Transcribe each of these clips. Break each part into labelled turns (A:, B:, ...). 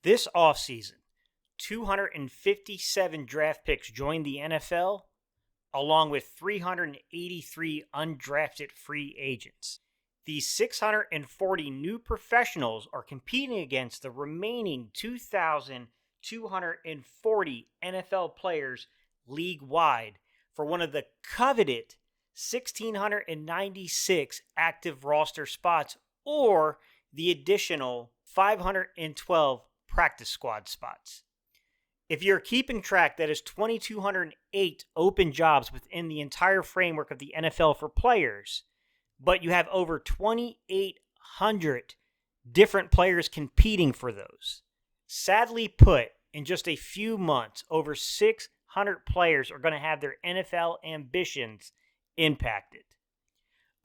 A: This offseason, 257 draft picks joined the NFL, along with 383 undrafted free agents. These 640 new professionals are competing against the remaining 2,240 NFL players league-wide for one of the coveted 1,696 active roster spots or the additional 512 practice squad spots. If you're keeping track, that is 2,208 open jobs within the entire framework of the NFL for players, but you have over 2,800 different players competing for those. Sadly put, in just a few months, over 600 players are going to have their NFL ambitions impacted.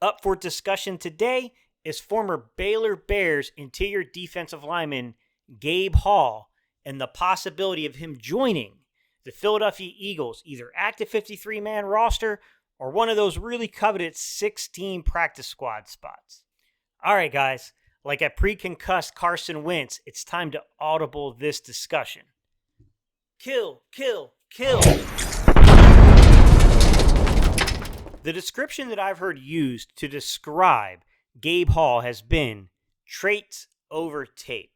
A: Up for discussion today is former Baylor Bears interior defensive lineman Gabe Hall and the possibility of him joining the Philadelphia Eagles, either active 53-man roster or one of those really coveted 16 practice squad spots. All right, guys, like a pre-concussed Carson Wentz, it's time to audible this discussion. Kill, kill, kill. The description that I've heard used to describe Gabe Hall has been traits over tape.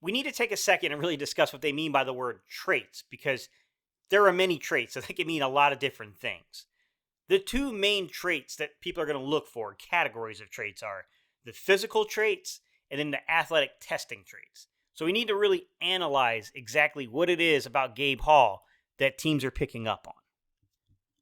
A: We need to take a second and really discuss what they mean by the word traits, because there are many traits, so they can mean a lot of different things. The two main traits that people are going to look for, categories of traits, are the physical traits and then the athletic testing traits. So we need to really analyze exactly what it is about Gabe Hall that teams are picking up on.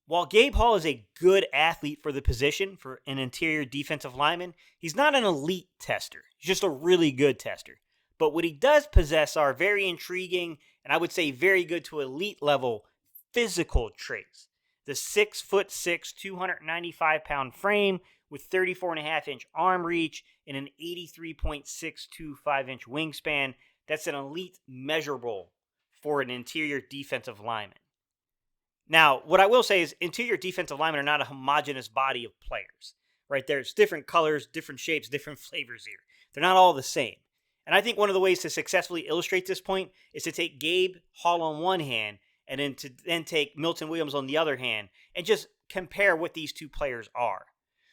A: While Gabe Hall is a good athlete for the position, for an interior defensive lineman, he's not an elite tester. He's just a really good tester. But what he does possess are very intriguing, and I would say very good to elite level physical traits. The 6'6", 295-pound frame with 34.5-inch arm reach and an 83.625-inch wingspan. That's an elite measurable for an interior defensive lineman. Now, what I will say is interior defensive linemen are not a homogeneous body of players, right? There's different colors, different shapes, different flavors here. They're not all the same. And I think one of the ways to successfully illustrate this point is to take Gabe Hall on one hand and then take Milton Williams on the other hand and just compare what these two players are.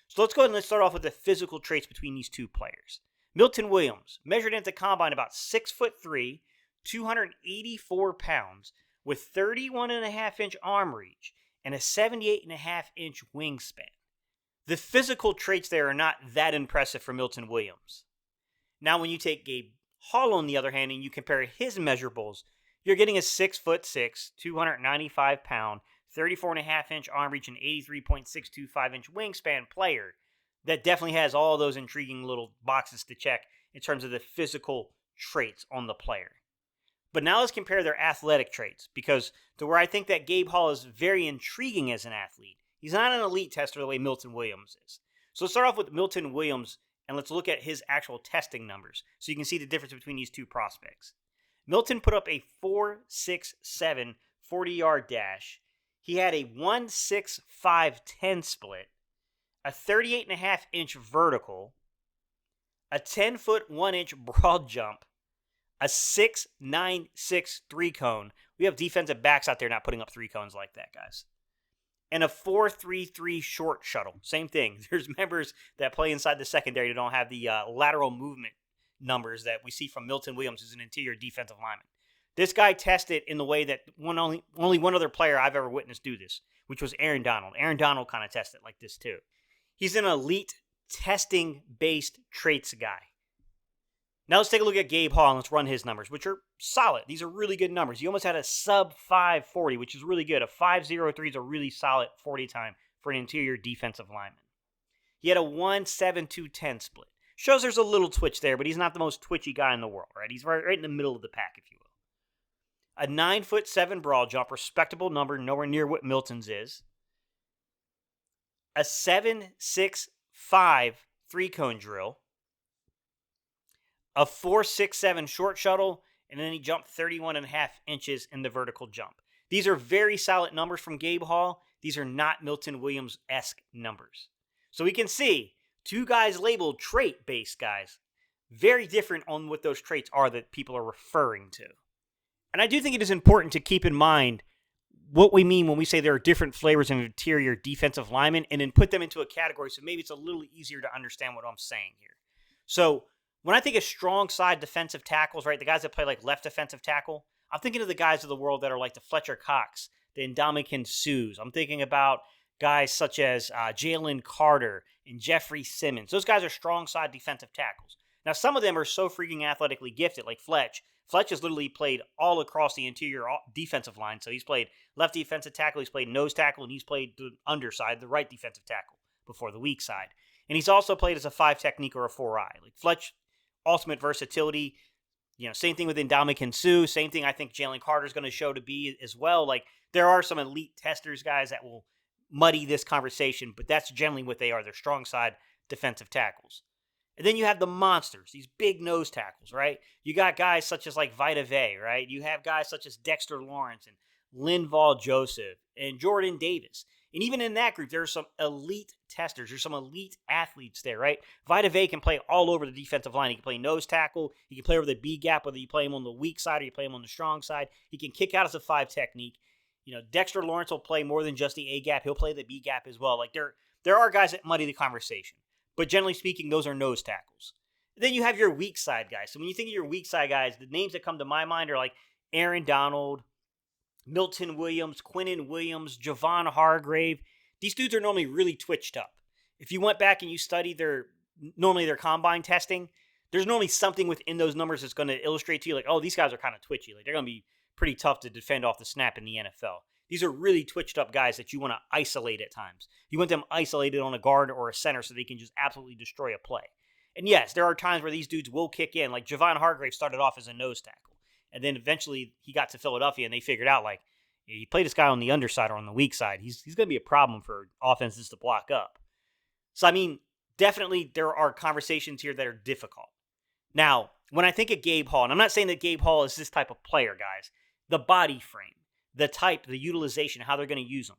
A: So let's go ahead and let's start off with the physical traits between these two players. Milton Williams, measured at the combine about 6'3", 284 pounds, with 31.5-inch arm reach and a 78.5-inch wingspan. The physical traits there are not that impressive for Milton Williams. Now, when you take Gabe Hall on the other hand and you compare his measurables, you're getting a 6'6", 295-pound, 34.5-inch arm reach and 83.625-inch wingspan player that definitely has all those intriguing little boxes to check in terms of the physical traits on the player. But now let's compare their athletic traits, because to where I think that Gabe Hall is very intriguing as an athlete, he's not an elite tester the way Milton Williams is. So let's start off with Milton Williams, and let's look at his actual testing numbers so you can see the difference between these two prospects. Milton put up a 4.67 40-yard dash. He had a 1.65-10 split, a 38.5-inch vertical, a 10-foot 1-inch broad jump, a 6.96 3-cone. We have defensive backs out there not putting up 3 cones like that, guys. And a 4.33 short shuttle. Same thing. There's members that play inside the secondary that don't have the lateral movement numbers that we see from Milton Williams as an interior defensive lineman. This guy tested in the way that only one other player I've ever witnessed do this, which was Aaron Donald. Aaron Donald kind of tested like this too. He's an elite testing-based traits guy. Now let's take a look at Gabe Hall and let's run his numbers, which are solid. These are really good numbers. He almost had a sub-5 40, which is really good. A 5.03 is a really solid 40 time for an interior defensive lineman. He had a 1.72-10 split. Shows there's a little twitch there, but he's not the most twitchy guy in the world, right? He's right in the middle of the pack, if you will. A 9'7" broad jump, respectable number, nowhere near what Milton's is. A 7.65 3-cone drill. A 4.67 short shuttle, and then he jumped 31.5 inches in the vertical jump. These are very solid numbers from Gabe Hall. These are not Milton Williams-esque numbers. So we can see two guys labeled trait-based guys. Very different on what those traits are that people are referring to. And I do think it is important to keep in mind what we mean when we say there are different flavors of interior defensive linemen and then put them into a category so maybe it's a little easier to understand what I'm saying here. So when I think of strong side defensive tackles, right, the guys that play like left defensive tackle, I'm thinking of the guys of the world that are like the Fletcher Cox, the Ndamukong Suhs. I'm thinking about guys such as Jalen Carter and Jeffrey Simmons. Those guys are strong side defensive tackles. Now, some of them are so freaking athletically gifted, like Fletch. Fletch has literally played all across the interior defensive line. So he's played left defensive tackle, he's played nose tackle, and he's played the underside, the right defensive tackle, before the weak side. And he's also played as a 5 technique or a 4-eye. Like Fletch, ultimate versatility. Same thing with Ndamukong Suh. Same thing I think Jalen Carter's going to show to be as well. Like, there are some elite testers, guys, that will muddy this conversation, but that's generally what they are. They're strong side defensive tackles. And then you have the monsters, these big nose tackles, right? You got guys such as like Vita Vea, right? You have guys such as Dexter Lawrence and Linval Joseph and Jordan Davis. And even in that group, there are some elite testers. There's some elite athletes there, right? Vita Vea can play all over the defensive line. He can play nose tackle. He can play over the B gap, whether you play him on the weak side or you play him on the strong side. He can kick out as a 5 technique. Dexter Lawrence will play more than just the A gap. He'll play the B gap as well. Like, there are guys that muddy the conversation. But generally speaking, those are nose tackles. Then you have your weak side guys. So when you think of your weak side guys, the names that come to my mind are like Aaron Donald, Milton Williams, Quinnen Williams, Javon Hargrave. These dudes are normally really twitched up. If you went back and you studied their combine testing, there's normally something within those numbers that's going to illustrate to you like, oh, these guys are kind of twitchy. Like, they're going to be pretty tough to defend off the snap in the NFL. These are really twitched up guys that you want to isolate at times. You want them isolated on a guard or a center so they can just absolutely destroy a play. And yes, there are times where these dudes will kick in. Like Javon Hargrave started off as a nose tackle. And then eventually he got to Philadelphia and they figured out, like, you play this guy on the underside or on the weak side, he's going to be a problem for offenses to block up. So, I mean, definitely there are conversations here that are difficult. Now, when I think of Gabe Hall, and I'm not saying that Gabe Hall is this type of player, guys, the body frame, the type, the utilization, how they're going to use them.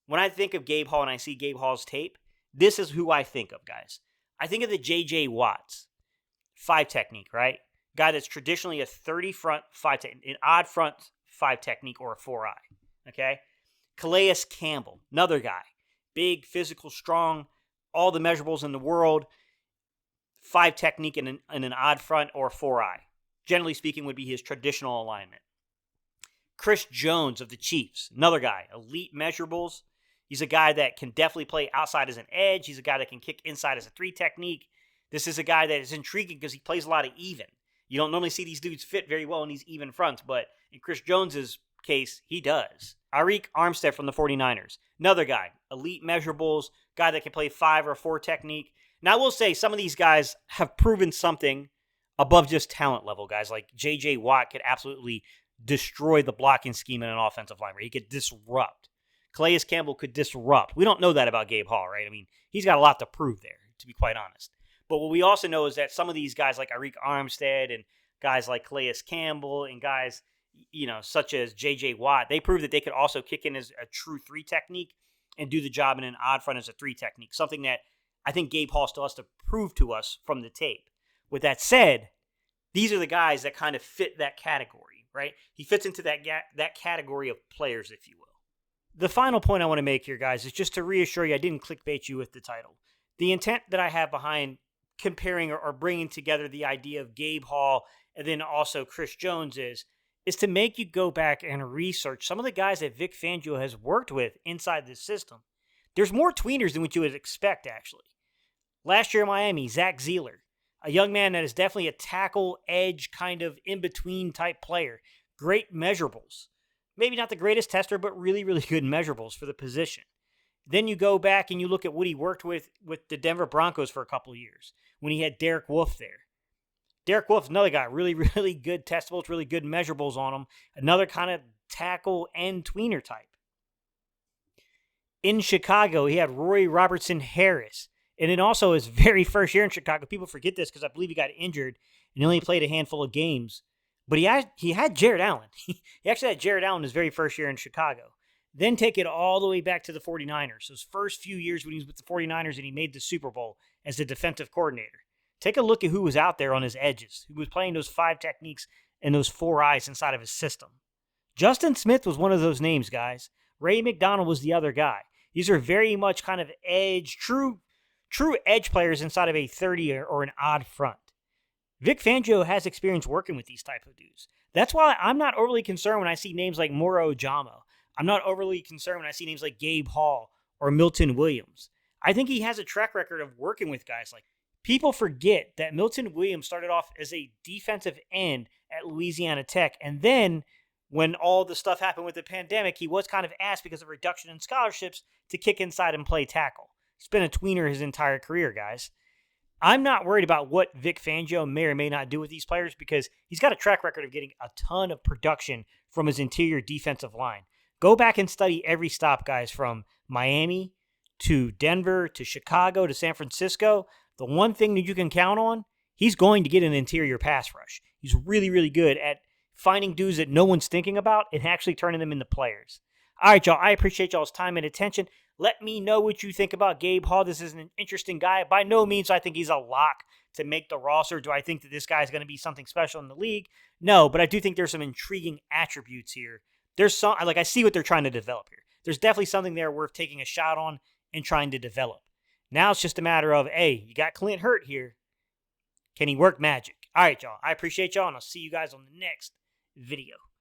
A: When I think of Gabe Hall and I see Gabe Hall's tape, this is who I think of, guys. I think of the J.J. Watts, 5 technique, right? Guy that's traditionally a 30 front 5 technique, an odd front 5 technique or a 4-eye, okay? Calais Campbell, another guy, big, physical, strong, all the measurables in the world, 5 technique in an odd front or 4-eye. Generally speaking, would be his traditional alignment. Chris Jones of the Chiefs, another guy, elite measurables. He's a guy that can definitely play outside as an edge. He's a guy that can kick inside as a 3 technique. This is a guy that is intriguing because he plays a lot of even. You don't normally see these dudes fit very well in these even fronts, but in Chris Jones's case, he does. Arik Armstead from the 49ers, another guy, elite measurables, guy that can play 5 or 4 technique. Now, I will say some of these guys have proven something above just talent level, guys. Like J.J. Watt could absolutely destroy the blocking scheme in an offensive line where he could disrupt. Calais Campbell could disrupt. We don't know that about Gabe Hall, right? I mean, he's got a lot to prove there, to be quite honest. But what we also know is that some of these guys like Arik Armstead and guys like Calais Campbell and guys, such as J.J. Watt, they proved that they could also kick in as a true 3 technique and do the job in an odd front as a 3 technique, something that I think Gabe Hall still has to prove to us from the tape. With that said, these are the guys that kind of fit that category, right? He fits into that category of players, if you will. The final point I want to make here, guys, is just to reassure you I didn't clickbait you with the title. The intent that I have behind comparing or bringing together the idea of Gabe Hall and then also Chris Jones is to make you go back and research some of the guys that Vic Fangio has worked with inside this system. There's more tweeners than what you would expect, actually. Last year in Miami, Zach Zeeler, a young man that is definitely a tackle, edge, kind of in-between type player. Great measurables. Maybe not the greatest tester, but really, really good measurables for the position. Then you go back and you look at what he worked with the Denver Broncos for a couple of years when he had Derek Wolfe there. Derek Wolfe's another guy, really, really good testables, really good measurables on him. Another kind of tackle and tweener type. In Chicago, he had Roy Robertson Harris. And then also his very first year in Chicago, people forget this because I believe he got injured and he only played a handful of games. But he had Jared Allen. He actually had Jared Allen his very first year in Chicago. Then take it all the way back to the 49ers. Those first few years when he was with the 49ers and he made the Super Bowl as the defensive coordinator. Take a look at who was out there on his edges, who was playing those 5 techniques and those 4 eyes inside of his system. Justin Smith was one of those names, guys. Ray McDonald was the other guy. These are very much kind of edge, true edge players inside of a 30 or an odd front. Vic Fangio has experience working with these type of dudes. That's why I'm not overly concerned when I see names like Moro Jamo. I'm not overly concerned when I see names like Gabe Hall or Milton Williams. I think he has a track record of working with guys like people forget that Milton Williams started off as a defensive end at Louisiana Tech, and then when all the stuff happened with the pandemic, he was kind of asked because of reduction in scholarships to kick inside and play tackle. He's been a tweener his entire career, guys. I'm not worried about what Vic Fangio may or may not do with these players because he's got a track record of getting a ton of production from his interior defensive line. Go back and study every stop, guys, from Miami to Denver to Chicago to San Francisco. The one thing that you can count on, he's going to get an interior pass rush. He's really, really good at finding dudes that no one's thinking about and actually turning them into players. All right, y'all. I appreciate y'all's time and attention. Let me know what you think about Gabe Hall. This is an interesting guy. By no means do I think he's a lock to make the roster. Do I think that this guy is going to be something special in the league? No, but I do think there's some intriguing attributes here. There's some, like, I see what they're trying to develop here. There's definitely something there worth taking a shot on and trying to develop. Now it's just a matter of, hey, you got Clint hurt here. Can he work magic? All right, y'all. I appreciate y'all, and I'll see you guys on the next video.